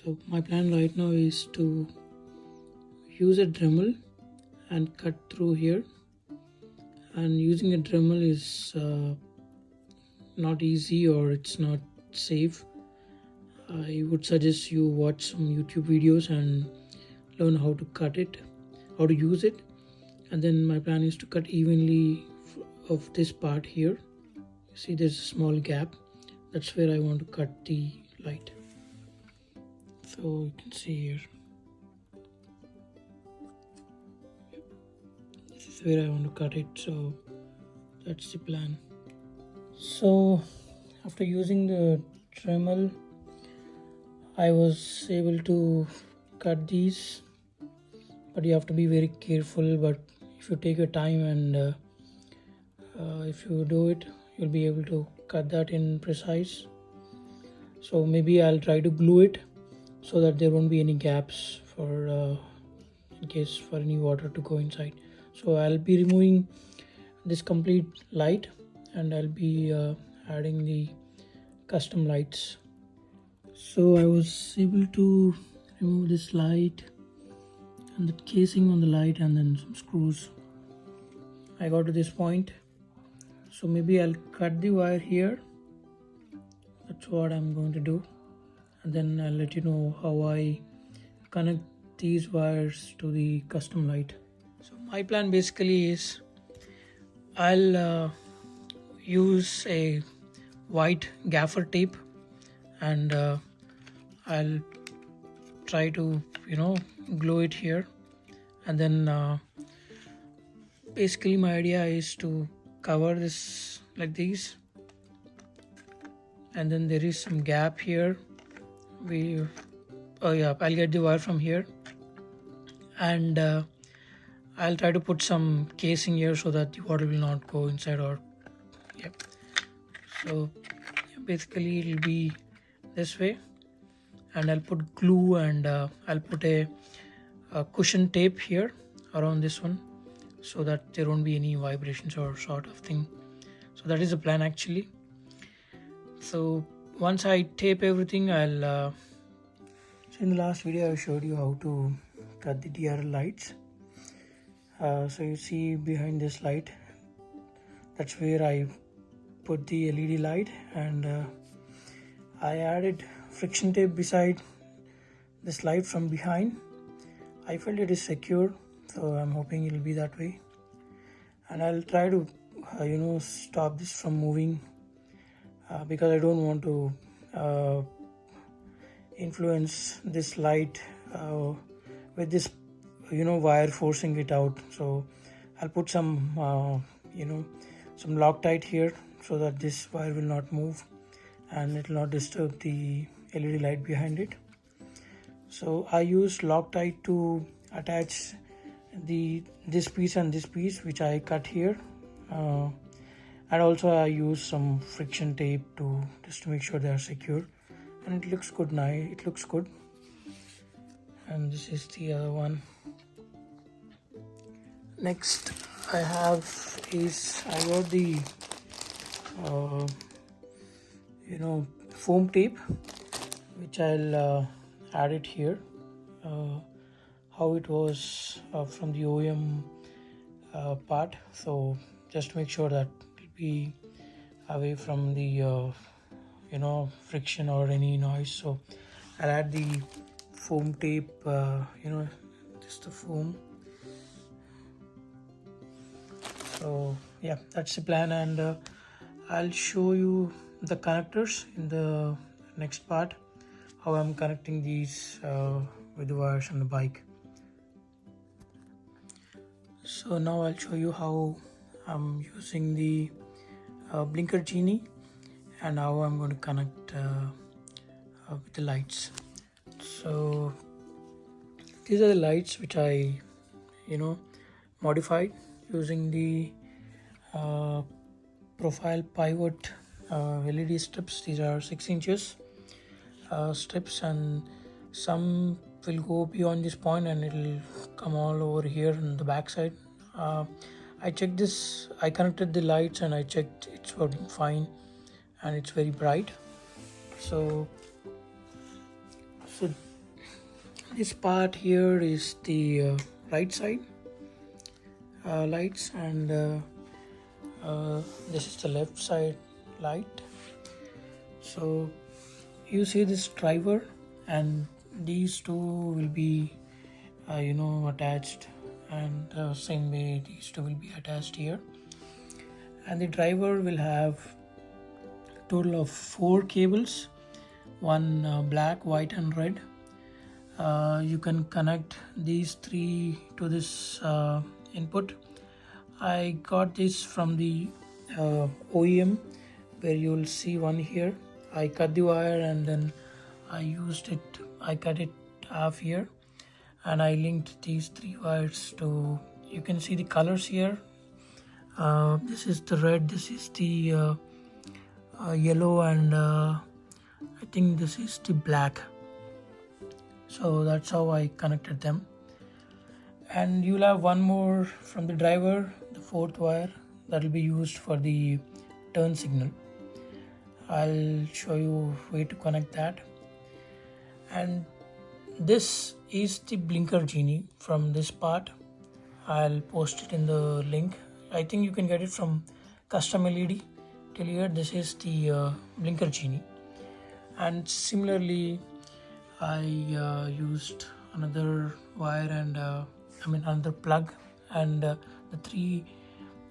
So my plan right now is to use a Dremel and cut through here, and using a Dremel is not easy, or it's not safe. I would suggest you watch some YouTube videos and learn how to cut it, how to use it. And then my plan is to cut evenly of this part here. You see there's a small gap, that's where I want to cut the light. So you can see here, this is where I want to cut it, so that's the plan. So after using the Dremel, I was able to cut these, but you have to be very careful. But if you take your time and if you do it, you'll be able to cut that in precise. So maybe I'll try to glue it so that there won't be any gaps for in case for any water to go inside. So I'll be removing this complete light, and I'll be adding the custom lights. So I was able to remove this light and the casing on the light and then some screws. I got to this point, so maybe I'll cut the wire here. That's what I'm going to do, and then I'll let you know how I connect these wires to the custom light. So my plan basically is I'll use a white gaffer tape, and I'll try to glue it here. And then basically my idea is to cover this like this, and then there is some gap here. I'll get the wire from here, and I'll try to put some casing here so that the water will not go inside. Or so basically it'll be this way, and I'll put glue, and I'll put a cushion tape here around this one so that there won't be any vibrations or sort of thing. So that is the plan actually. So once I tape everything, I'll so in the last video I showed you how to cut the DRL lights. So you see behind this light, that's where I put the LED light, and I added friction tape beside this light from behind. I felt it is secure, so I'm hoping it'll be that way. And I'll try to stop this from moving because I don't want to influence this light with this wire forcing it out. So I'll put some some Loctite here so that this wire will not move and it will not disturb the LED light behind it. So I used Loctite to attach this piece and this piece which I cut here, and also I used some friction tape just to make sure they are secure, and it looks good now. It looks good. And this is the other one. Next I got the foam tape, which I'll add it here how it was from the OEM part. So just to make sure that it'll be away from the friction or any noise. So I'll add the foam tape, just the foam. So yeah, that's the plan, and I'll show you the connectors in the next part, how I'm connecting these with the wires on the bike. So now I'll show you how I'm using the blinker genie and how I'm going to connect with the lights. So these are the lights which I modified using the profile pivot LED strips. These are 6 inches strips, and some will go beyond this point and it will come all over here on the back side. I checked this, I connected the lights and I checked it's working fine and it's very bright. So This part here is the right side lights, and this is the left side light. So you see this driver, and these two will be attached, and same way these two will be attached here. And the driver will have total of 4 cables, one black, white and red. You can connect these 3 to this input. I got this from the OEM, where you will see one here. I cut the wire and then I cut it half here, and I linked these 3 wires to, you can see the colors here. This is the red, this is the yellow, and I think this is the black. So that's how I connected them. And you'll have one more from the driver, the 4th wire, that will be used for the turn signal. I'll show you way to connect that. And this is the blinker genie from this part. I'll post it in the link. I think you can get it from custom LED. Till here, this is the blinker genie. And similarly, I used another wire and another plug, and the 3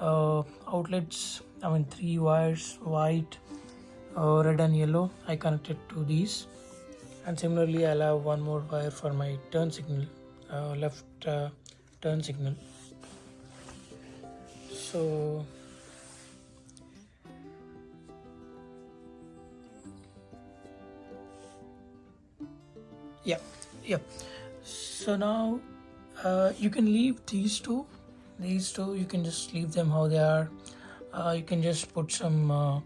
outlets, 3 wires, white, red and yellow, I connected to these. And similarly, I'll have one more wire for my turn signal, left turn signal. So yeah. So now you can leave these two you can just leave them how they are. You can just put some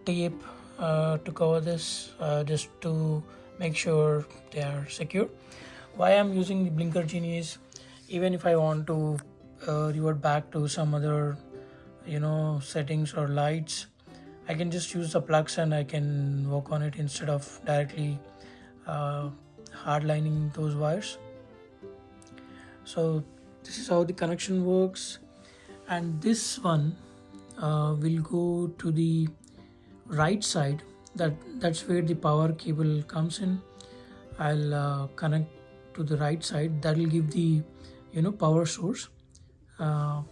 tape to cover this, just to make sure they are secure. Why I'm using the blinker genie is, even if I want to revert back to some other settings or lights, I can just use the plugs and I can work on it instead of directly hardlining those wires. So this is how the connection works. And this one will go to the right side. That's where the power cable comes in. I'll connect to the right side. That will give the power source, and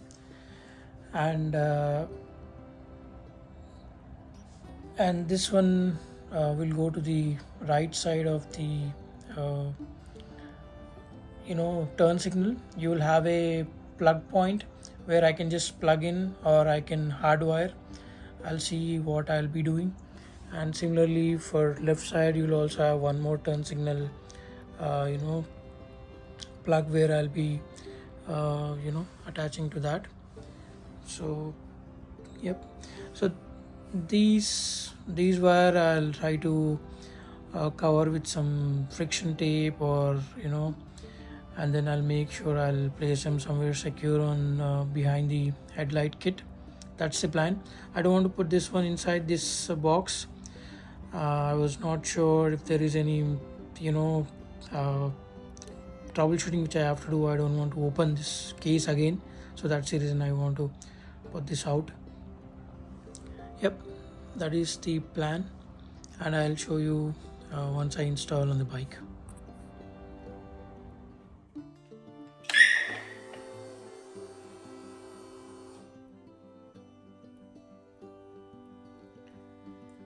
this one will go to the right side of the turn signal. You will have a plug point where I can just plug in, or I can hardwire. I'll see what I'll be doing. And similarly for left side, you'll also have one more turn signal plug where I'll be attaching to that. So yep. So these wire I'll try to cover with some friction tape, or and then I'll make sure I'll place them somewhere secure on behind the headlight kit. That's the plan. I don't want to put this one inside this box. I was not sure if there is any troubleshooting which I have to do. I don't want to open this case again, so that's the reason I want to put this out. Yep, that is the plan, and I'll show you once I install on the bike.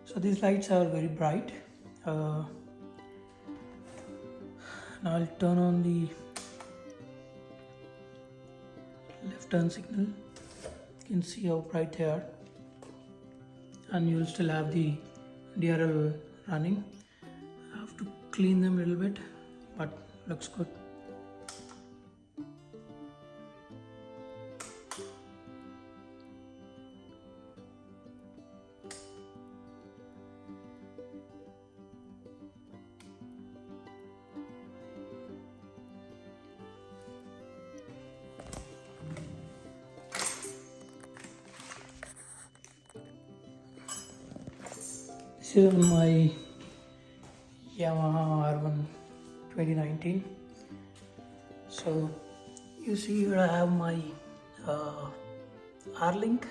So these lights are very bright. Now I'll turn on the left turn signal. You can see how bright they are, and you'll still have the DRL running. I have to clean them a little bit, but looks good. This is on my Yamaha R1 2019. So you see here I have my R-Link.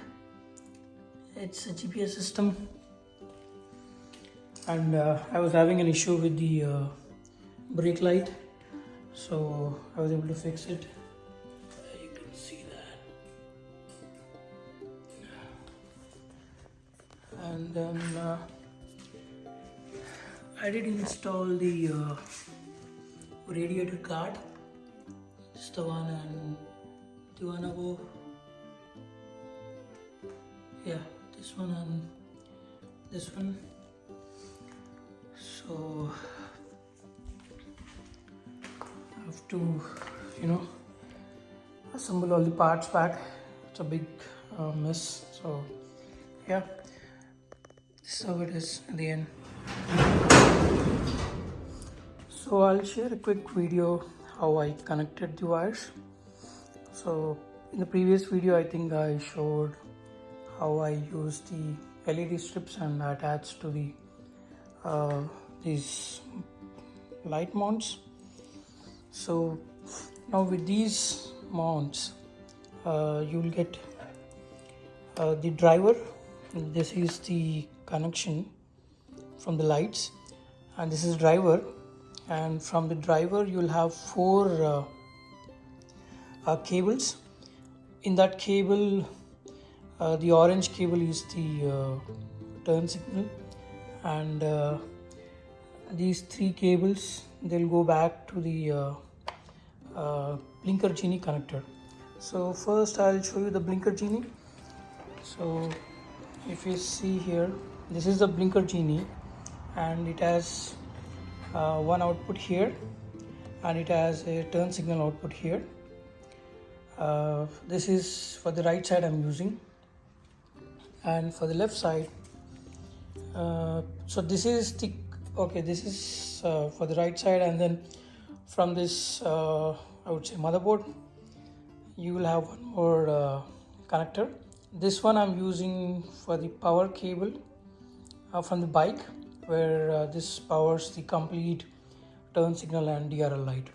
It's a GPS system, and I was having an issue with the brake light, so I was able to fix it. You can see that. And then I did install the radiator guard. This is the one, and the one above. Yeah, this one and this one. So I have to, assemble all the parts back. It's a big mess. So yeah, this is how it is at the end. So I'll share a quick video how I connected the wires. So in the previous video, I think I showed how I use the LED strips and attach to the these light mounts. So now with these mounts, you'll get the driver. This is the connection from the lights, and this is driver. And from the driver, you'll have 4 cables. In that cable, the orange cable is the turn signal, and these 3 cables, they'll go back to the blinker genie connector. So first I'll show you the blinker genie. So if you see here, this is the blinker genie, and it has one output here, and it has a turn signal output here. This is for the right side I'm using, and for the left side, so this is the this is for the right side, and then from this I would say motherboard, you will have one more connector. This one I'm using for the power cable from the bike, where this powers the complete turn signal and DRL light.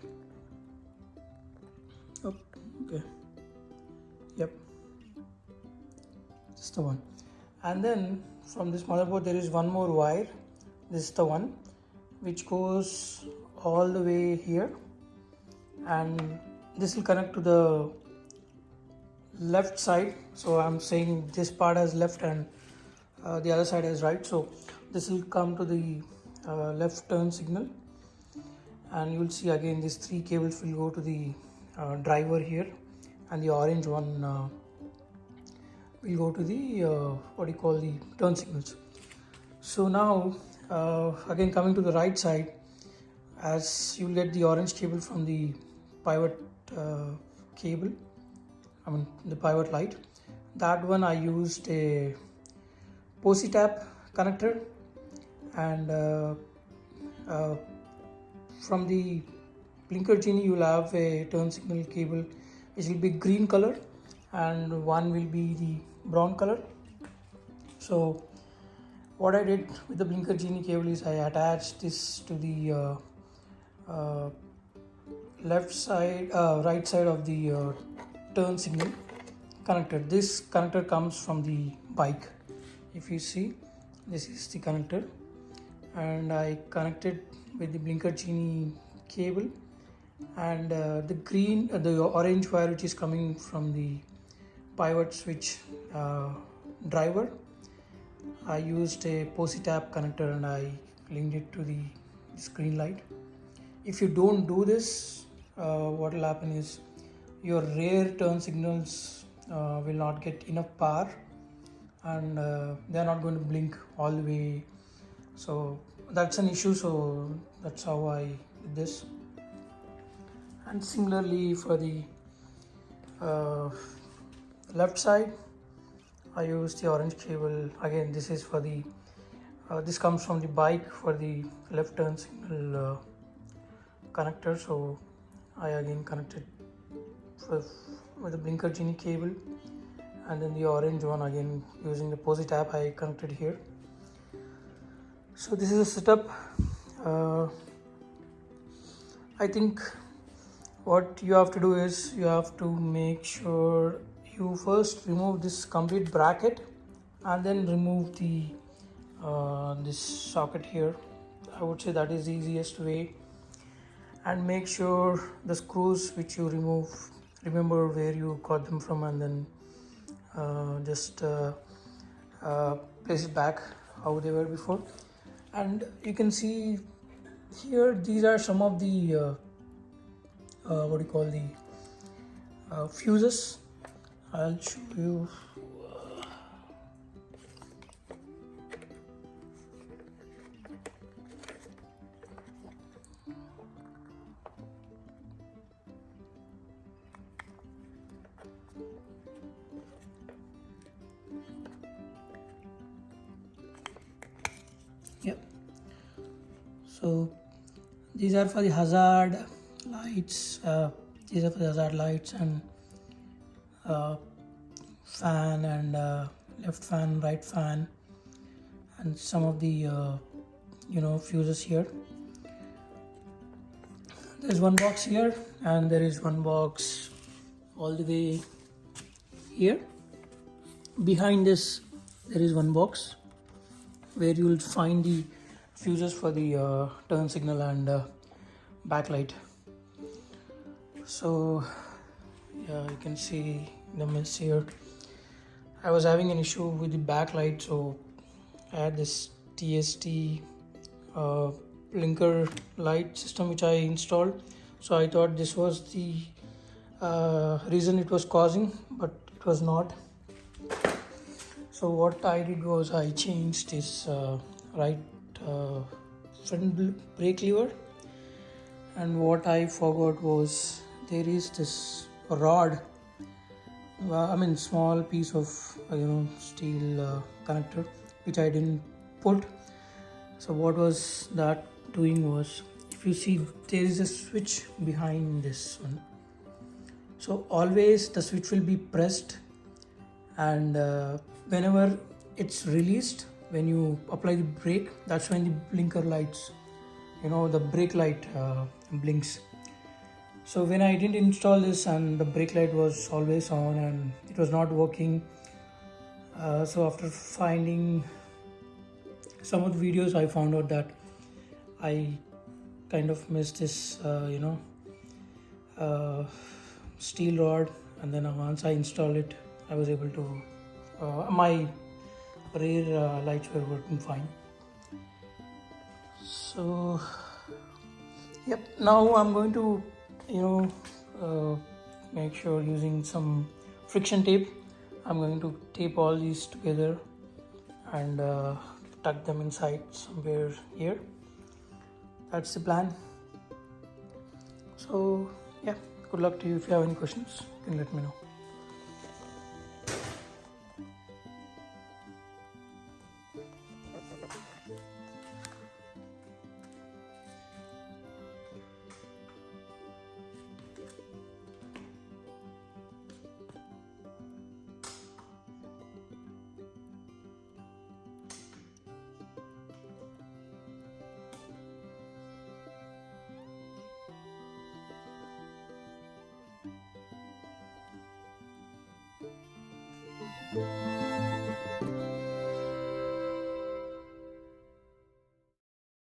Okay, yep, this is the one. And then from this motherboard there is one more wire. This is the one which goes all the way here, and this will connect to the left side. So I'm saying this part as left and the other side as right. So this will come to the left turn signal, and you will see again these 3 cables will go to the driver here, and the orange one will go to the the turn signals. So now again coming to the right side, as you will get the orange cable from the pivot cable, the pivot light. That one I used a posi tap connector, and from the blinker genie you will have a turn signal cable which will be green color, and one will be the brown color. So what I did with the blinker genie cable is I attached this to the right side of the turn signal connector. This connector comes from the bike. If you see, this is the connector, and I connected with the blinker genie cable, and the orange wire which is coming from the pivot switch driver, I used a posi tap connector and I linked it to the screen light. If you don't do this, what will happen is your rear turn signals will not get enough power, and they are not going to blink all the way. So that's an issue. So that's how I did this. And similarly for the left side, I used the orange cable. Again, this is for the this comes from the bike for the left turn signal connector. So I again connected with the blinker genie cable, and then the orange one again using the posi tap I connected here. So this is a setup. I think what you have to do is you have to make sure you first remove this complete bracket and then remove the this socket here. I would say that is the easiest way. And make sure the screws which you remove, remember where you got them from, and then just place it back how they were before. And you can see here, these are some of the what do you call, the fuses. I'll show you. Yep. So these are for the hazard lights. These are for the hazard lights and fan and left fan, right fan, and some of the fuses here. There's one box here, and there is one box all the way here. Behind this, there is one box where you will find the fuses for the turn signal and backlight. So yeah, you can see the mess here. I was having an issue with the backlight, so I had this TST blinker light system which I installed. So I thought this was the reason it was causing, but it was not. So what I did was I changed this right front brake lever, and what I forgot was there is this rod, small piece of steel connector which I didn't put. So what was that doing was, if you see, there is a switch behind this one. So always the switch will be pressed, and whenever it's released, when you apply the brake, that's when the blinker lights, the brake light blinks. So when I didn't install this, and the brake light was always on and it was not working, so after finding some of the videos, I found out that I kind of missed this steel rod, and then once I installed it, I was able to my rear lights were working fine. So yep, now I'm going to make sure, using some friction tape, I'm going to tape all these together and tuck them inside somewhere here. That's the plan. So yeah, good luck to you. If you have any questions, you can let me know.